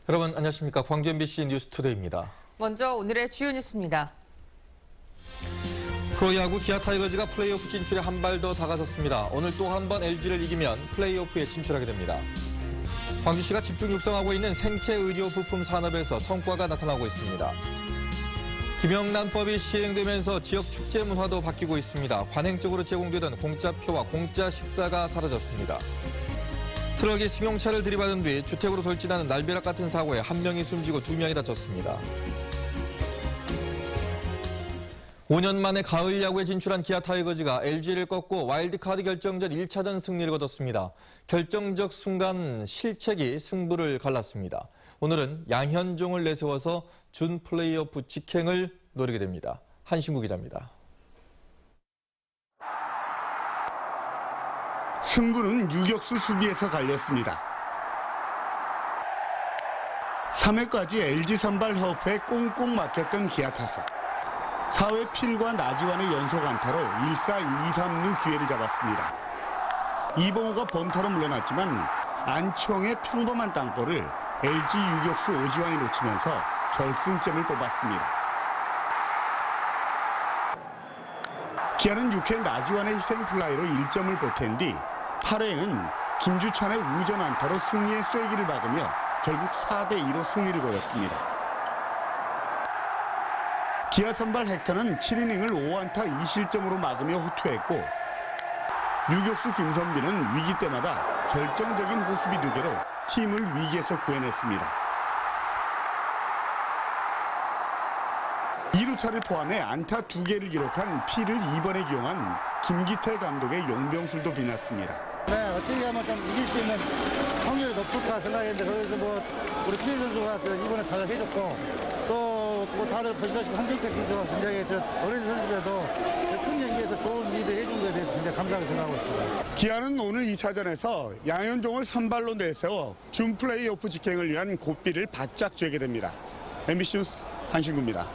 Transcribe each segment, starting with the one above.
여러분 안녕하십니까. 광주 MBC 뉴스투데이입니다. 먼저 오늘의 주요 뉴스입니다. 프로야구 기아 타이거즈가 플레이오프 진출에 한 발 더 다가섰습니다. 오늘 또 한 번 LG를 이기면 플레이오프에 진출하게 됩니다. 광주시가 집중 육성하고 있는 생체 의료 부품 산업에서 성과가 나타나고 있습니다. 김영란법이 시행되면서 지역 축제 문화도 바뀌고 있습니다. 관행적으로 제공되던 공짜표와 공짜 식사가 사라졌습니다. 트럭이 승용차를 들이받은 뒤 주택으로 돌진하는 날벼락 같은 사고에 한 명이 숨지고 2명이 다쳤습니다. 5년 만에 가을 야구에 진출한 기아 타이거즈가 LG를 꺾고 와일드카드 결정전 1차전 승리를 거뒀습니다. 결정적 순간 실책이 승부를 갈랐습니다. 오늘은 양현종을 내세워서 준 플레이오프 직행을 노리게 됩니다. 한신구 기자입니다. 승부는 유격수 수비에서 갈렸습니다. 3회까지 LG 선발 허프에 꽁꽁 막혔던 기아 타석. 4회 필과 나지완의 연속 안타로 1사 2-3루 기회를 잡았습니다. 이봉호가 범타로 물러났지만 안치홍의 평범한 땅볼을 LG 유격수 오지환이 놓치면서 결승점을 뽑았습니다. 기아는 6회 나지완의 희생플라이로 1점을 보탠 뒤 8회에는 김주찬의 우전 안타로 승리의 쐐기를 박으며 결국 4대2로 승리를 거뒀습니다. 기아 선발 헥터는 7이닝을 5안타 2실점으로 막으며 호투했고 유격수 김선빈은 위기 때마다 결정적인 호수비 2개로 팀을 위기에서 구해냈습니다. 2루타를 포함해 안타 2개를 기록한 피를 2번에 기용한 김기태 감독의 용병술도 빛났습니다. 네, 어떻게 하면 좀 이길 수 있는 확률이 높을 거라 생각했는데 거기서 우리 피 선수가 이번에 잘 해줬고 또 다들 보시다시피 한승택 선수가 굉장히 어린 선수들도 큰 경기에서 좋은 리드 해준 것에 대해서 굉장히 감사하게 생각하고 있습니다. 기아는 오늘 2차전에서 양현종을 선발로 내세워 준 플레이오프 직행을 위한 고삐를 바짝 쥐게 됩니다. MBC 뉴스 한신구입니다.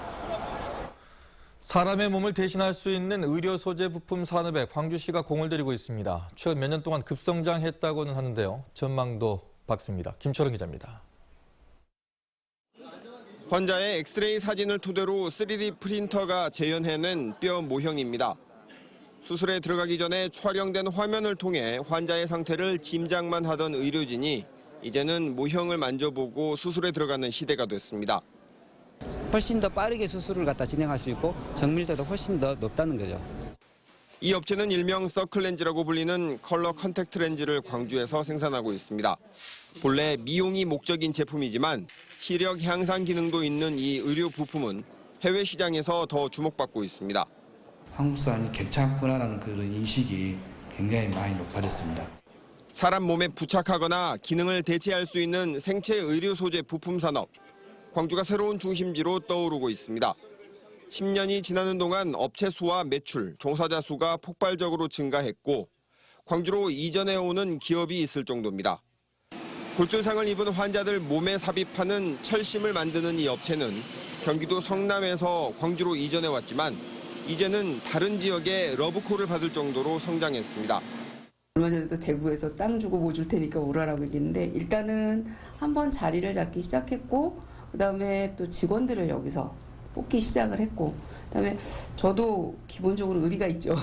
사람의 몸을 대신할 수 있는 의료 소재 부품 산업에 광주시가 공을 들이고 있습니다. 최근 몇 년 동안 급성장했다고는 하는데요. 전망도 밝습니다. 김철원 기자입니다. 환자의 엑스레이 사진을 토대로 3D 프린터가 재현해낸 뼈 모형입니다. 수술에 들어가기 전에 촬영된 화면을 통해 환자의 상태를 짐작만 하던 의료진이 이제는 모형을 만져보고 수술에 들어가는 시대가 됐습니다. 훨씬 더 빠르게 수술을 갖다 진행할 수 있고 정밀도도 훨씬 더 높다는 거죠. 이 업체는 일명 서클렌즈라고 불리는 컬러 컨택트 렌즈를 광주에서 생산하고 있습니다. 본래 미용이 목적인 제품이지만 시력 향상 기능도 있는 이 의료 부품은 해외 시장에서 더 주목받고 있습니다. 한국 사람이 괜찮구나라는 그런 인식이 굉장히 많이 높아졌습니다. 사람 몸에 부착하거나 기능을 대체할 수 있는 생체 의료 소재 부품 산업. 광주가 새로운 중심지로 떠오르고 있습니다. 10년이 지나는 동안 업체 수와 매출, 종사자 수가 폭발적으로 증가했고 광주로 이전해오는 기업이 있을 정도입니다. 골절상을 입은 환자들 몸에 삽입하는 철심을 만드는 이 업체는 경기도 성남에서 광주로 이전해왔지만 이제는 다른 지역에 러브콜을 받을 정도로 성장했습니다. 얼마 전에도 대구에서 땅 주고 뭐 줄 테니까 오라라고 얘기했는데 일단은 한번 자리를 잡기 시작했고 그다음에 또 직원들을 여기서 뽑기 시작을 했고 그다음에 저도 기본적으로 의리가 있죠.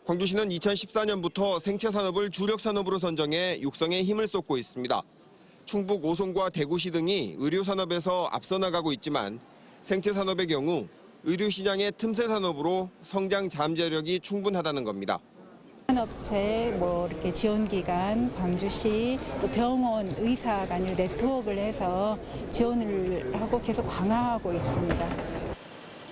광주시는 2014년부터 생체 산업을 주력 산업으로 선정해 육성에 힘을 쏟고 있습니다. 충북 오송과 대구시 등이 의료 산업에서 앞서 나가고 있지만 생체 산업의 경우 의료 시장의 틈새 산업으로 성장 잠재력이 충분하다는 겁니다. 업체, 이렇게 지원기관, 광주시, 또 병원, 의사 간의 네트워크를 해서 지원을 하고 계속 강화하고 있습니다.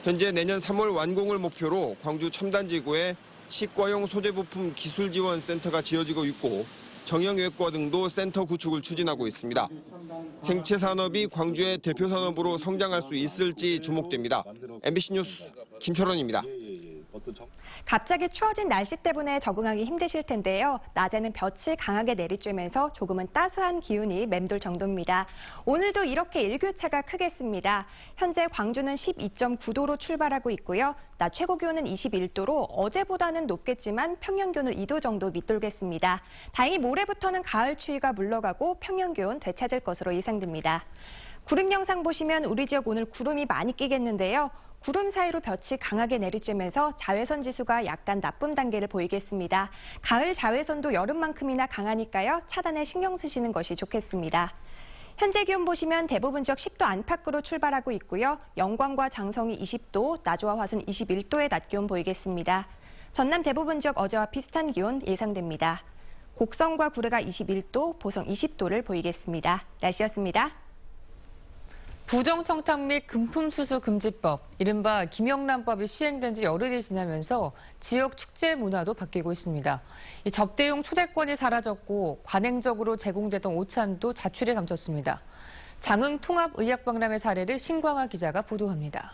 현재 내년 3월 완공을 목표로 광주 첨단지구에 치과용 소재부품 기술지원센터가 지어지고 있고 정형외과 등도 센터 구축을 추진하고 있습니다. 생체 산업이 광주의 대표 산업으로 성장할 수 있을지 주목됩니다. MBC 뉴스 김철원입니다. 갑자기 추워진 날씨 때문에 적응하기 힘드실 텐데요. 낮에는 볕이 강하게 내리쬐면서 조금은 따스한 기운이 맴돌 정도입니다. 오늘도 이렇게 일교차가 크겠습니다. 현재 광주는 12.9도로 출발하고 있고요. 낮 최고 기온은 21도로 어제보다는 높겠지만 평년 기온을 2도 정도 밑돌겠습니다. 다행히 모레부터는 가을 추위가 물러가고 평년 기온 되찾을 것으로 예상됩니다. 구름 영상 보시면 우리 지역 오늘 구름이 많이 끼겠는데요. 구름 사이로 볕이 강하게 내리쬐면서 자외선 지수가 약간 나쁨 단계를 보이겠습니다. 가을 자외선도 여름만큼이나 강하니까요. 차단에 신경 쓰시는 것이 좋겠습니다. 현재 기온 보시면 대부분 지역 10도 안팎으로 출발하고 있고요. 영광과 장성이 20도, 나주와 화순 21도의 낮 기온 보이겠습니다. 전남 대부분 지역 어제와 비슷한 기온 예상됩니다. 곡성과 구례가 21도, 보성 20도를 보이겠습니다. 날씨였습니다. 부정청탁 및 금품수수 금지법, 이른바 김영란법이 시행된 지 열흘이 지나면서 지역 축제 문화도 바뀌고 있습니다. 이 접대용 초대권이 사라졌고 관행적으로 제공되던 오찬도 자출이 감췄습니다. 장흥 통합의학박람회 사례를 신광하 기자가 보도합니다.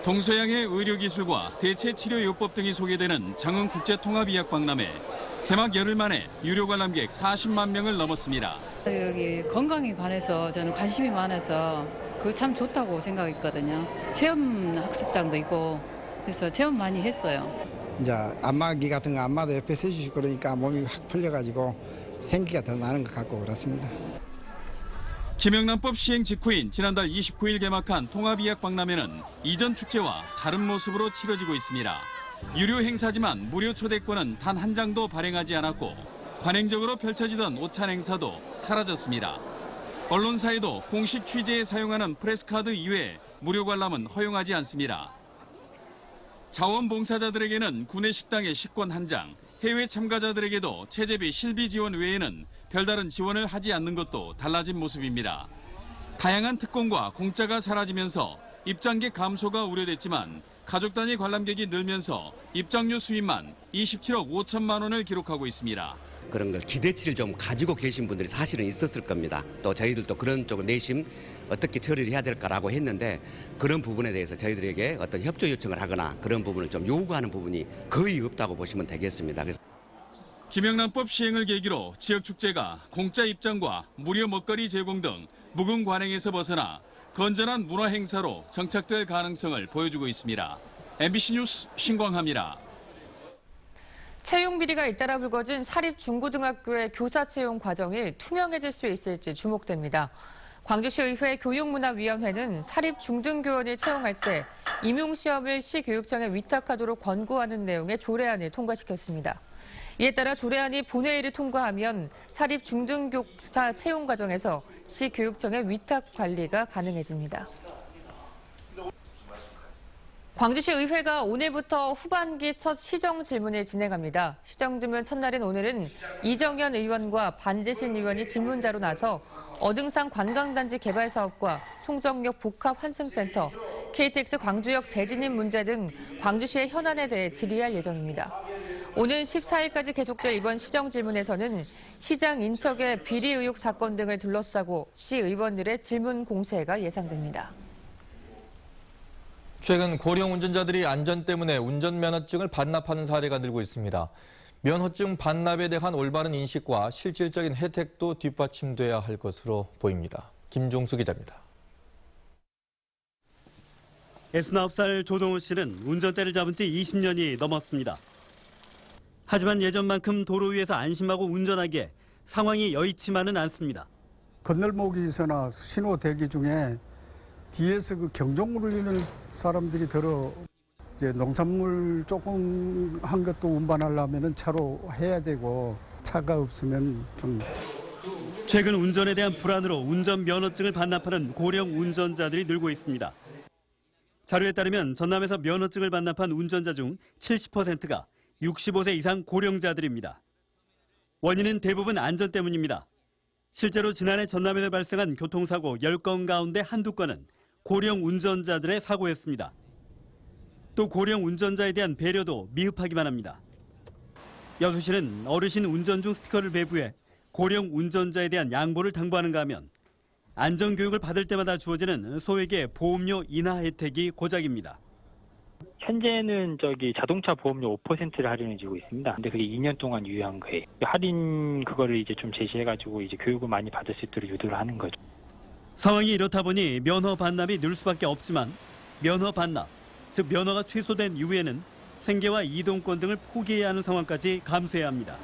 동서양의 의료기술과 대체치료요법 등이 소개되는 장흥국제통합의학박람회. 개막 열흘 만에 유료 관람객 40만 명을 넘었습니다. 여기 건강에 관해서 저는 관심이 많아서 그거 참 좋다고 생각했거든요. 체험 학습장도 있고 그래서 체험 많이 했어요. 이제 안마기 같은 거 안마도 옆에 세주시고 그러니까 몸이 확 풀려가지고 생기가 더 나는 것 같고 그렇습니다. 김영란법 시행 직후인 지난달 29일 개막한 통합의학박람회는 이전 축제와 다른 모습으로 치러지고 있습니다. 유료 행사지만 무료 초대권은 단 한 장도 발행하지 않았고 관행적으로 펼쳐지던 오찬 행사도 사라졌습니다. 언론사에도 공식 취재에 사용하는 프레스카드 이외에 무료 관람은 허용하지 않습니다. 자원봉사자들에게는 구내식당의 식권 한 장, 해외 참가자들에게도 체재비 실비 지원 외에는 별다른 지원을 하지 않는 것도 달라진 모습입니다. 다양한 특권과 공짜가 사라지면서 입장객 감소가 우려됐지만 가족 단위 관람객이 늘면서 입장료 수입만 27억 5천만 원을 기록하고 있습니다. 그런 걸 기대치를 좀 가지고 계신 분들이 사실은 있었을 겁니다. 또 저희들도 그런 쪽으로 내심 어떻게 처리를 해야 될까라고 했는데 그런 부분에 대해서 저희들에게 어떤 협조 요청을 하거나 그런 부분을 좀 요구하는 부분이 거의 없다고 보시면 되겠습니다. 그래서 김영란법 시행을 계기로 지역 축제가 공짜 입장과 무료 먹거리 제공 등 묵은 관행에서 벗어나 건전한 문화 행사로 정착될 가능성을 보여주고 있습니다. MBC 뉴스 신광하입니다. 채용 비리가 잇따라 불거진 사립 중고등학교의 교사 채용 과정이 투명해질 수 있을지 주목됩니다. 광주시의회 교육문화위원회는 사립 중등교원을 채용할 때 임용시험을 시교육청에 위탁하도록 권고하는 내용의 조례안을 통과시켰습니다. 이에 따라 조례안이 본회의를 통과하면 사립 중등교사 채용 과정에서 시교육청의 위탁 관리가 가능해집니다. 광주시 의회가 오늘부터 후반기 첫 시정 질문을 진행합니다. 시정 질문 첫날인 오늘은 이정현 의원과 반재신 의원이 질문자로 나서 어등산 관광단지 개발 사업과 송정역 복합환승센터, KTX 광주역 재진입 문제 등 광주시의 현안에 대해 질의할 예정입니다. 오는 14일까지 계속될 이번 시정 질문에서는 시장 인척의 비리 의혹 사건 등을 둘러싸고 시 의원들의 질문 공세가 예상됩니다. 최근 고령 운전자들이 안전 때문에 운전면허증을 반납하는 사례가 늘고 있습니다. 면허증 반납에 대한 올바른 인식과 실질적인 혜택도 뒷받침돼야 할 것으로 보입니다. 김종수 기자입니다. 69살 조동호 씨는 운전대를 잡은 지 20년이 넘었습니다. 하지만 예전만큼 도로 위에서 안심하고 운전하기에 상황이 여의치만은 않습니다. 건널목에서나 신호 대기 중에 뒤에서 그 경종을 울리는 사람들이 들어 이제 농산물 조금 한 것도 운반하려면 차로 해야 되고 차가 없으면 좀. 최근 운전에 대한 불안으로 운전 면허증을 반납하는 고령 운전자들이 늘고 있습니다. 자료에 따르면 전남에서 면허증을 반납한 운전자 중 70%가 65세 이상 고령자들입니다. 원인은 대부분 안전 때문입니다. 실제로 지난해 전남에서 발생한 교통사고 10건 가운데 한두 건은 고령 운전자들의 사고였습니다. 또 고령 운전자에 대한 배려도 미흡하기만 합니다. 여수시는 어르신 운전 중 스티커를 배부해 고령 운전자에 대한 양보를 당부하는가 하면 안전교육을 받을 때마다 주어지는 소액의 보험료 인하 혜택이 고작입니다. 현재는 자동차 보험료 5%를 할인해주고 있습니다. 근데 그게 2년 동안 유효한 거예요. 할인 그거를 이제 좀 제시해가지고 이제 교육을 많이 받을 수 있도록 유도를 하는 거죠. 상황이 이렇다 보니 면허 반납이 늘 수밖에 없지만 면허 반납, 즉 면허가 취소된 이후에는 생계와 이동권 등을 포기해야 하는 상황까지 감수해야 합니다.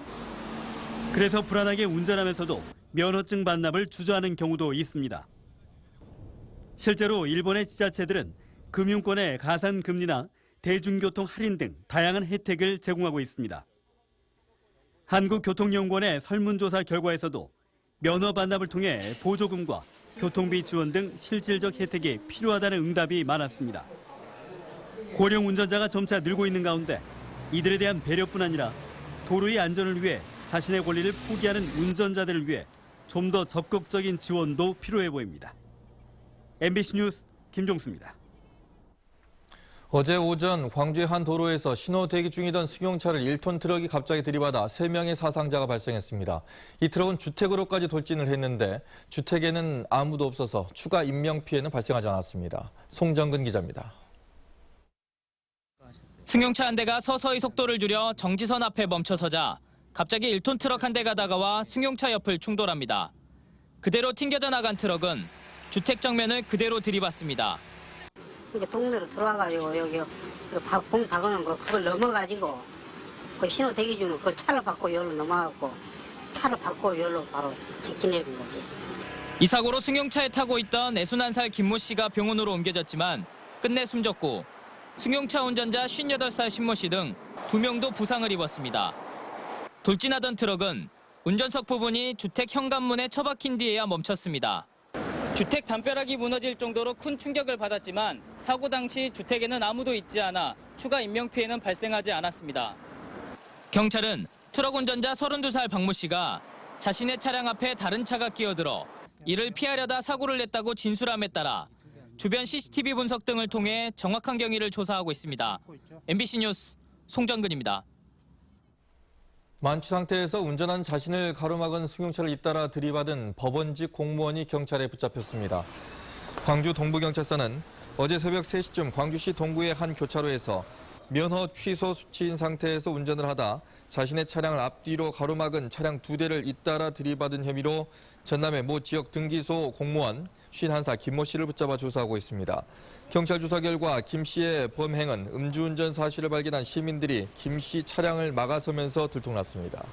그래서 불안하게 운전하면서도 면허증 반납을 주저하는 경우도 있습니다. 실제로 일본의 지자체들은 금융권의 가산금리나 대중교통 할인 등 다양한 혜택을 제공하고 있습니다. 한국교통연구원의 설문조사 결과에서도 면허 반납을 통해 보조금과 교통비 지원 등 실질적 혜택이 필요하다는 응답이 많았습니다. 고령 운전자가 점차 늘고 있는 가운데 이들에 대한 배려뿐 아니라 도로의 안전을 위해 자신의 권리를 포기하는 운전자들을 위해 좀 더 적극적인 지원도 필요해 보입니다. MBC 뉴스 김종수입니다. 어제 오전 광주의 한 도로에서 신호 대기 중이던 승용차를 1톤 트럭이 갑자기 들이받아 3명의 사상자가 발생했습니다. 이 트럭은 주택으로까지 돌진을 했는데 주택에는 아무도 없어서 추가 인명피해는 발생하지 않았습니다. 송정근 기자입니다. 승용차 한 대가 서서히 속도를 줄여 정지선 앞에 멈춰서자 갑자기 1톤 트럭 한 대가 다가와 승용차 옆을 충돌합니다. 그대로 튕겨져 나간 트럭은 주택 정면을 그대로 들이받습니다. 이제 동네로 들어와가지고 여기 봉 박아놓은 거 그걸 넘어가지고 그 신호 대기 중에 그걸 차를 받고 여기로 넘어가고 차를 받고 여기로 바로 직진해버린 거지. 이 사고로 승용차에 타고 있던 61살 김모 씨가 병원으로 옮겨졌지만 끝내 숨졌고 승용차 운전자 58살 신모 씨 등 2명도 부상을 입었습니다. 돌진하던 트럭은 운전석 부분이 주택 현관문에 처박힌 뒤에야 멈췄습니다. 주택 담벼락이 무너질 정도로 큰 충격을 받았지만 사고 당시 주택에는 아무도 있지 않아 추가 인명피해는 발생하지 않았습니다. 경찰은 트럭 운전자 32살 박모 씨가 자신의 차량 앞에 다른 차가 끼어들어 이를 피하려다 사고를 냈다고 진술함에 따라 주변 CCTV 분석 등을 통해 정확한 경위를 조사하고 있습니다. MBC 뉴스 송정근입니다. 만취 상태에서 운전한 자신을 가로막은 승용차를 잇따라 들이받은 법원직 공무원이 경찰에 붙잡혔습니다. 광주 동부경찰서는 어제 새벽 3시쯤 광주시 동구의 한 교차로에서 면허 취소 수치인 상태에서 운전을 하다 자신의 차량을 앞뒤로 가로막은 차량 2대를 잇따라 들이받은 혐의로 전남의 모 지역 등기소 공무원 51살 김모 씨를 붙잡아 조사하고 있습니다. 경찰 조사 결과 김 씨의 범행은 음주운전 사실을 발견한 시민들이 김 씨 차량을 막아서면서 들통났습니다.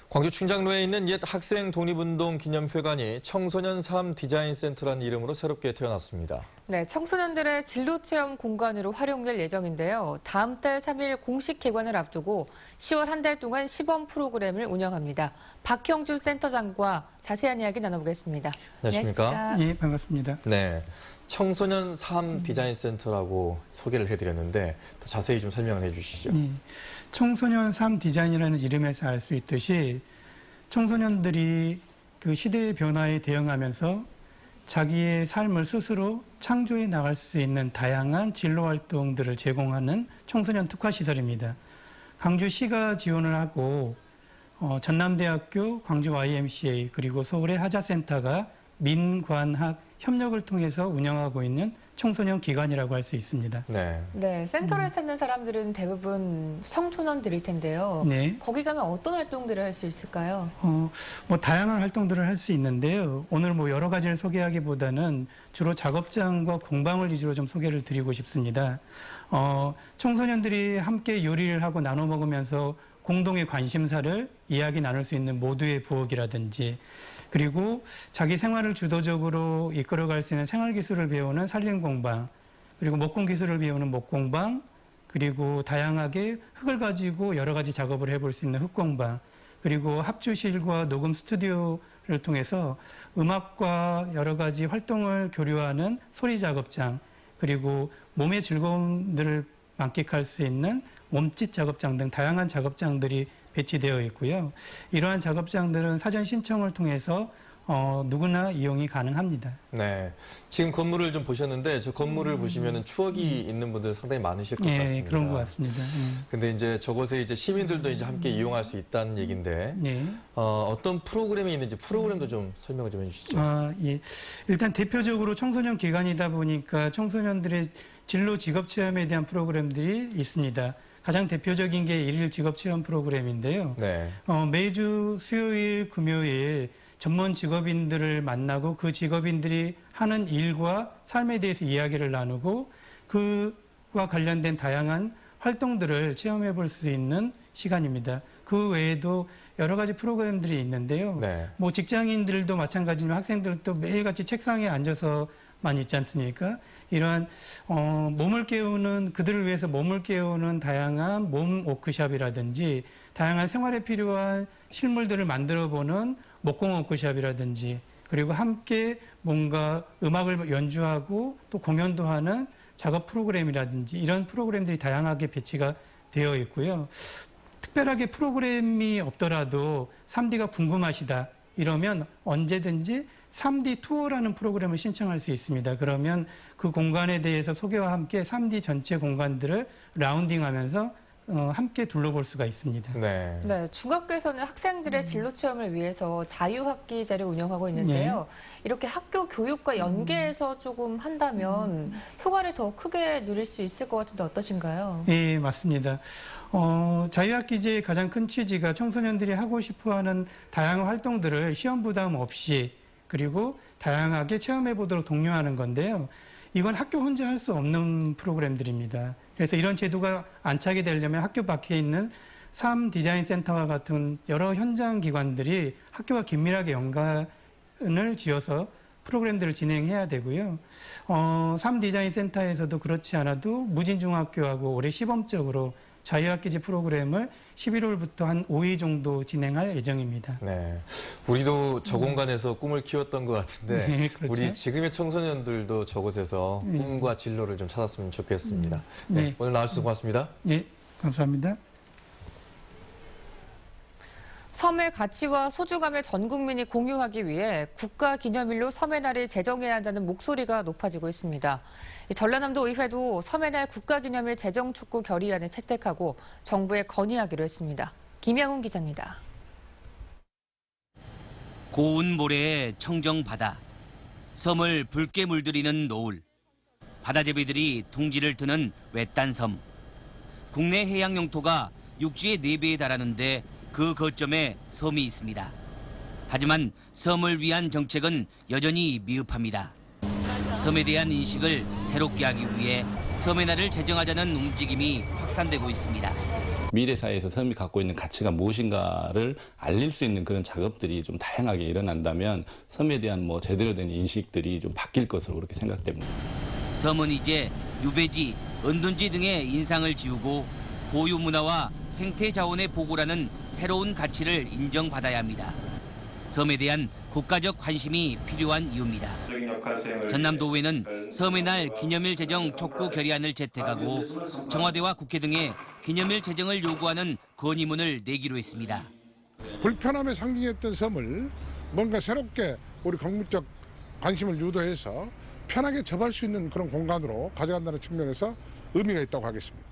광주 충장로에 있는 옛 학생 독립운동 기념회관이 청소년 삶 디자인 센터라는 이름으로 새롭게 태어났습니다. 네, 청소년들의 진로 체험 공간으로 활용될 예정인데요. 다음 달 3일 공식 개관을 앞두고 10월 한 달 동안 시범 프로그램을 운영합니다. 박형주 센터장과 자세한 이야기 나눠보겠습니다. 안녕하십니까? 예, 반갑습니다. 네, 청소년 삶 디자인 센터라고 소개를 해드렸는데 더 자세히 좀 설명을 해주시죠. 청소년 삶 디자인이라는 이름에서 알 수 있듯이 청소년들이 그 시대의 변화에 대응하면서 자기의 삶을 스스로 창조해 나갈 수 있는 다양한 진로 활동들을 제공하는 청소년 특화 시설입니다. 광주시가 지원을 하고 전남대학교 광주 YMCA 그리고 서울의 하자센터가 민관학 협력을 통해서 운영하고 있는 청소년 기관이라고 할 수 있습니다. 네, 센터를 찾는 사람들은 대부분 청소년들일 텐데요. 네. 거기 가면 어떤 활동들을 할 수 있을까요? 다양한 활동들을 할 수 있는데요. 오늘 여러 가지를 소개하기보다는 주로 작업장과 공방을 위주로 좀 소개를 드리고 싶습니다. 청소년들이 함께 요리를 하고 나눠 먹으면서 공동의 관심사를 이야기 나눌 수 있는 모두의 부엌이라든지 그리고 자기 생활을 주도적으로 이끌어갈 수 있는 생활기술을 배우는 살림공방, 그리고 목공기술을 배우는 목공방, 그리고 다양하게 흙을 가지고 여러 가지 작업을 해볼 수 있는 흙공방, 그리고 합주실과 녹음 스튜디오를 통해서 음악과 여러 가지 활동을 교류하는 소리 작업장, 그리고 몸의 즐거움들을 만끽할 수 있는 몸짓 작업장 등 다양한 작업장들이 배치되어 있고요. 이러한 작업장들은 사전 신청을 통해서 누구나 이용이 가능합니다. 네, 지금 건물을 좀 보셨는데 저 건물을 보시면은 추억이 있는 분들 상당히 많으실 것 예, 같습니다. 그런 것 같습니다. 근데 이제 저곳에 이제 시민들도 이제 함께 이용할 수 있다는 얘기인데 어떤 프로그램이 있는지 프로그램도 좀 설명을 좀 해주시죠. 예. 일단 대표적으로 청소년 기관이다 보니까 청소년들의 진로 직업 체험에 대한 프로그램들이 있습니다. 가장 대표적인 게 일일 직업 체험 프로그램인데요. 네. 매주 수요일, 금요일 전문 직업인들을 만나고 그 직업인들이 하는 일과 삶에 대해서 이야기를 나누고 그와 관련된 다양한 활동들을 체험해 볼 수 있는 시간입니다. 그 외에도 여러 가지 프로그램들이 있는데요. 네. 뭐 직장인들도 마찬가지지만 학생들도 매일같이 책상에 앉아서만 있지 않습니까? 이러한 몸을 깨우는 그들을 위해서 몸을 깨우는 다양한 몸 워크숍이라든지 다양한 생활에 필요한 실물들을 만들어보는 목공 워크숍이라든지 그리고 함께 뭔가 음악을 연주하고 또 공연도 하는 작업 프로그램이라든지 이런 프로그램들이 다양하게 배치가 되어 있고요. 특별하게 프로그램이 없더라도 3D가 궁금하시다 이러면 언제든지 3D 투어라는 프로그램을 신청할 수 있습니다. 그러면 그 공간에 대해서 소개와 함께 3D 전체 공간들을 라운딩하면서 함께 둘러볼 수가 있습니다. 네. 네, 중학교에서는 학생들의 진로 체험을 위해서 자유학기제를 운영하고 있는데요. 이렇게 학교 교육과 연계해서 조금 한다면 효과를 더 크게 누릴 수 있을 것 같은데 어떠신가요? 예, 맞습니다. 자유학기제의 가장 큰 취지가 청소년들이 하고 싶어하는 다양한 활동들을 시험 부담 없이 그리고 다양하게 체험해 보도록 독려하는 건데요. 이건 학교 혼자 할 수 없는 프로그램들입니다. 그래서 이런 제도가 안착이 되려면 학교 밖에 있는 3디자인센터와 같은 여러 현장 기관들이 학교와 긴밀하게 연관을 지어서 프로그램들을 진행해야 되고요. 3디자인센터에서도 그렇지 않아도 무진중학교하고 올해 시범적으로 자유학기제 프로그램을 11월부터 한 5회 정도 진행할 예정입니다. 네, 우리도 저 공간에서 꿈을 키웠던 것 같은데 네, 그렇죠. 우리 지금의 청소년들도 저곳에서 꿈과 진로를 좀 찾았으면 좋겠습니다. 네, 오늘 나와주셔서 고맙습니다. 네, 감사합니다. 섬의 가치와 소중함을 전 국민이 공유하기 위해 국가기념일로 섬의 날을 제정해야 한다는 목소리가 높아지고 있습니다. 전라남도 의회도 섬의 날 국가기념일 제정 촉구 결의안을 채택하고 정부에 건의하기로 했습니다. 김양훈 기자입니다. 고운 모래의 청정 바다, 섬을 붉게 물들이는 노을, 바다제비들이 둥지를 트는 외딴 섬. 국내 해양 영토가 육지의 4배에 달하는데 그 거점에 섬이 있습니다. 하지만 섬을 위한 정책은 여전히 미흡합니다. 섬에 대한 인식을 새롭게 하기 위해 섬의 날을 제정하자는 움직임이 확산되고 있습니다. 미래 사회에서 섬이 갖고 있는 가치가 무엇인가를 알릴 수 있는 그런 작업들이 좀 다양하게 일어난다면 섬에 대한 제대로 된 인식들이 좀 바뀔 것으로 그렇게 생각됩니다. 섬은 이제 유배지, 은둔지 등의 인상을 지우고 고유 문화와 생태 자원의 보고라는 새로운 가치를 인정받아야 합니다. 섬에 대한 국가적 관심이 필요한 이유입니다. 전남도의회는 섬의 날 기념일 제정 촉구 결의안을 채택하고 청와대와 국회 등에 기념일 제정을 요구하는 건의문을 내기로 했습니다. 불편함에 상징했던 섬을 뭔가 새롭게 우리 국민적 관심을 유도해서 편하게 접할 수 있는 그런 공간으로 가져간다는 측면에서 의미가 있다고 하겠습니다.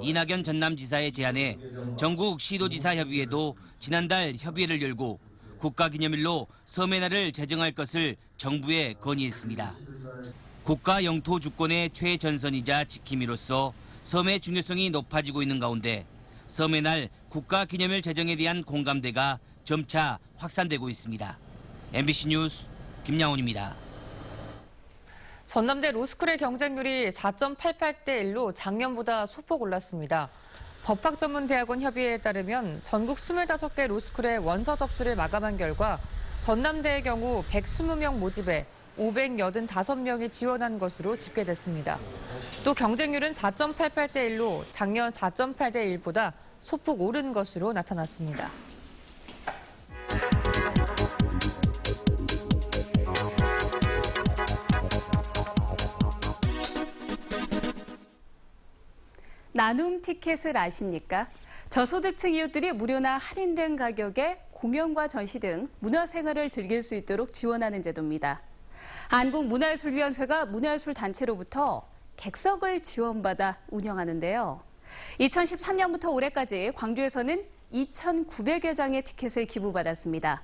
이낙연 전남지사의 제안에 전국 시도지사협의회도 지난달 협의회를 열고 국가기념일로 섬의 날을 제정할 것을 정부에 건의했습니다. 국가 영토 주권의 최전선이자 지킴이로서 섬의 중요성이 높아지고 있는 가운데 섬의 날 국가기념일 제정에 대한 공감대가 점차 확산되고 있습니다. MBC 뉴스 김양훈입니다. 전남대 로스쿨의 경쟁률이 4.88대 1로 작년보다 소폭 올랐습니다. 법학전문대학원 협의회에 따르면 전국 25개 로스쿨의 원서 접수를 마감한 결과 전남대의 경우 120명 모집에 585명이 지원한 것으로 집계됐습니다. 또 경쟁률은 4.88대 1로 작년 4.8대 1보다 소폭 오른 것으로 나타났습니다. 나눔 티켓을 아십니까? 저소득층 이웃들이 무료나 할인된 가격에 공연과 전시 등 문화생활을 즐길 수 있도록 지원하는 제도입니다. 한국문화예술위원회가 문화예술 단체로부터 객석을 지원받아 운영하는데요. 2013년부터 올해까지 광주에서는 2,900여 장의 티켓을 기부받았습니다.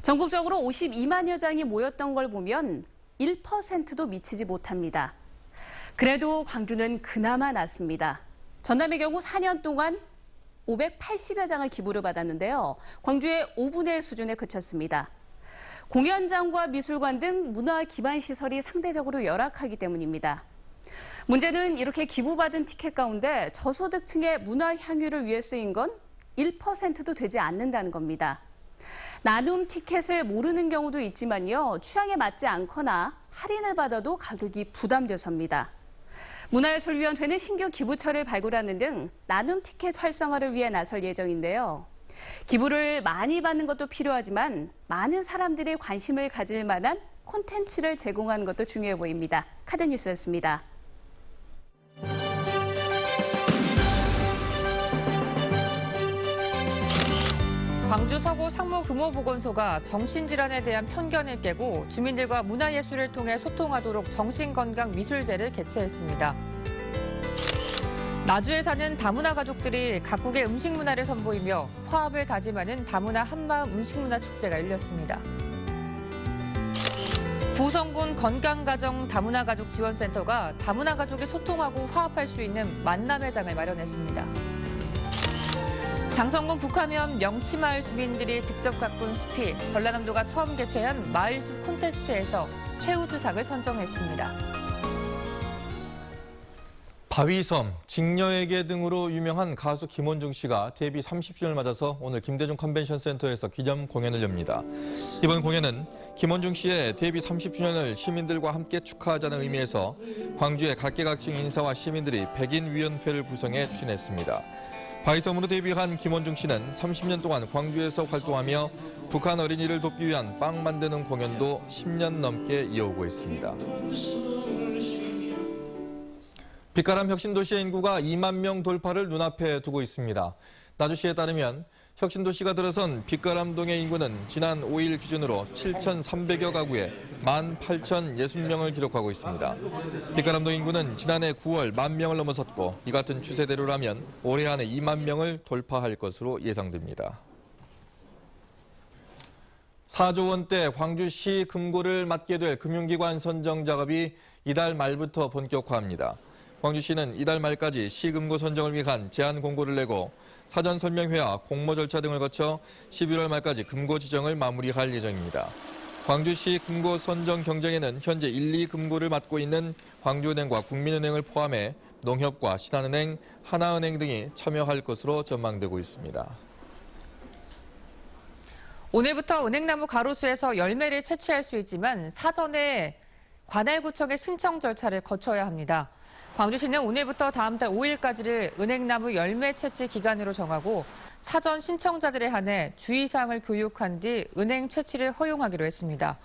전국적으로 52만여 장이 모였던 걸 보면 1%도 미치지 못합니다. 그래도 광주는 그나마 낫습니다. 전남의 경우 4년 동안 580여 장을 기부를 받았는데요. 광주의 5분의 1 수준에 그쳤습니다. 공연장과 미술관 등 문화 기반 시설이 상대적으로 열악하기 때문입니다. 문제는 이렇게 기부받은 티켓 가운데 저소득층의 문화 향유를 위해 쓰인 건 1%도 되지 않는다는 겁니다. 나눔 티켓을 모르는 경우도 있지만요. 취향에 맞지 않거나 할인을 받아도 가격이 부담돼서입니다. 문화예술위원회는 신규 기부처를 발굴하는 등 나눔 티켓 활성화를 위해 나설 예정인데요. 기부를 많이 받는 것도 필요하지만 많은 사람들이 관심을 가질 만한 콘텐츠를 제공하는 것도 중요해 보입니다. 카드뉴스였습니다. 광주 서구 상무금호보건소가 정신질환에 대한 편견을 깨고 주민들과 문화예술을 통해 소통하도록 정신건강미술제를 개최했습니다. 나주에 사는 다문화 가족들이 각국의 음식 문화를 선보이며 화합을 다짐하는 다문화 한마음 음식문화 축제가 열렸습니다. 보성군 건강가정 다문화 가족 지원센터가 다문화 가족이 소통하고 화합할 수 있는 만남의 장을 마련했습니다. 장성군 북하면 명치마을 주민들이 직접 가꾼 숲이 전라남도가 처음 개최한 마을숲 콘테스트에서 최우수상을 선정했습니다. 바위섬, 직녀에게 등으로 유명한 가수 김원중 씨가 데뷔 30주년을 맞아서 오늘 김대중 컨벤션 센터에서 기념 공연을 엽니다. 이번 공연은 김원중 씨의 데뷔 30주년을 시민들과 함께 축하하자는 의미에서 광주의 각계각층 인사와 시민들이 백인위원회를 구성해 추진했습니다. 바위섬으로 데뷔한 김원중 씨는 30년 동안 광주에서 활동하며 북한 어린이를 돕기 위한 빵 만드는 공연도 10년 넘게 이어오고 있습니다. 빛가람 혁신도시의 인구가 2만 명 돌파를 눈앞에 두고 있습니다. 나주시에 따르면 혁신도시가 들어선 빛가람동의 인구는 지난 5일 기준으로 7,300여 가구에 18,060명을 기록하고 있습니다. 빛가람동 인구는 지난해 9월 10,000명을 넘어섰고 이 같은 추세대로라면 올해 안에 2만 명을 돌파할 것으로 예상됩니다. 4조 원대 광주시 금고를 맡게 될 금융기관 선정 작업이 이달 말부터 본격화합니다. 광주시는 이달 말까지 시금고 선정을 위한 제안 공고를 내고 사전 설명회와 공모 절차 등을 거쳐 11월 말까지 금고 지정을 마무리할 예정입니다. 광주시 금고 선정 경쟁에는 현재 1, 2금고를 맡고 있는 광주은행과 국민은행을 포함해 농협과 신한은행, 하나은행 등이 참여할 것으로 전망되고 있습니다. 오늘부터 은행나무 가로수에서 열매를 채취할 수 있지만 사전에 관할구청의 신청 절차를 거쳐야 합니다. 광주시는 오늘부터 다음 달 5일까지를 은행나무 열매 채취 기간으로 정하고 사전 신청자들에 한해 주의사항을 교육한 뒤 은행 채취를 허용하기로 했습니다.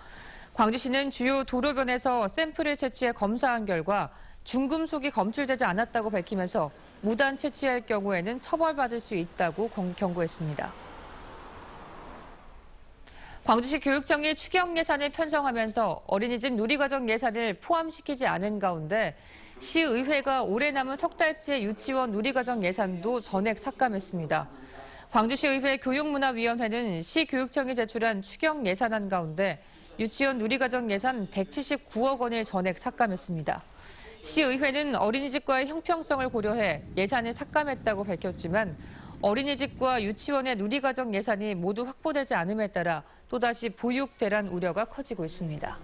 광주시는 주요 도로변에서 샘플을 채취해 검사한 결과 중금속이 검출되지 않았다고 밝히면서 무단 채취할 경우에는 처벌받을 수 있다고 경고했습니다. 광주시 교육청이 추경 예산을 편성하면서 어린이집 누리과정 예산을 포함시키지 않은 가운데 시의회가 올해 남은 석 달치의 유치원 누리과정 예산도 전액 삭감했습니다. 광주시의회 교육문화위원회는 시교육청이 제출한 추경 예산안 가운데 유치원 누리과정 예산 179억 원을 전액 삭감했습니다. 시의회는 어린이집과의 형평성을 고려해 예산을 삭감했다고 밝혔지만 어린이집과 유치원의 누리과정 예산이 모두 확보되지 않음에 따라 또다시 보육 대란 우려가 커지고 있습니다.